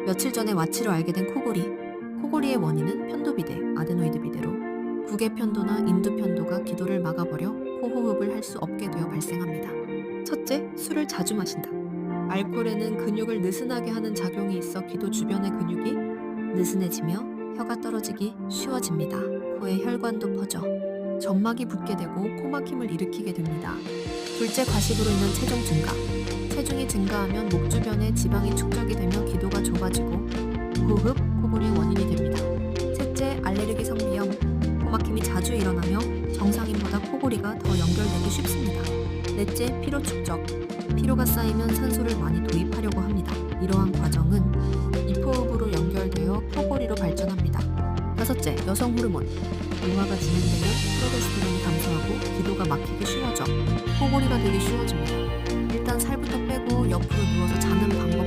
며칠 전에 와치로 알게 된 코골이. 코골이의 원인은 편도비대, 아데노이드 비대로 국외 편도나 인두 편도가 기도를 막아버려 코호흡을 할 수 없게 되어 발생합니다. 첫째, 술을 자주 마신다. 알코올에는 근육을 느슨하게 하는 작용이 있어 기도 주변의 근육이 느슨해지며 혀가 떨어지기 쉬워집니다. 코에 혈관도 퍼져 점막이 붓게 되고 코막힘을 일으키게 됩니다. 둘째, 과식으로 인한 체중 증가. 체중이 증가하면 목 주변에 지방이 축적이 되며 기도가 좁아지고 호흡, 코골이의 원인이 됩니다. 셋째, 알레르기 성비염. 코막힘이 자주 일어나며 정상인보다 코골이가 더 연결되기 쉽습니다. 넷째, 피로 축적. 피로가 쌓이면 산소를 많이 도입하려고 합니다. 이러한 과정은 이포흡으로 연결되어 코골이로 발전합니다. 다섯째, 여성 호르몬. 노화가 진행되면 프로게스테론이 감소하고 기도가 막히기 쉬워져 코골이가 되기 쉬워집니다. 일단 살부터 빼고 옆으로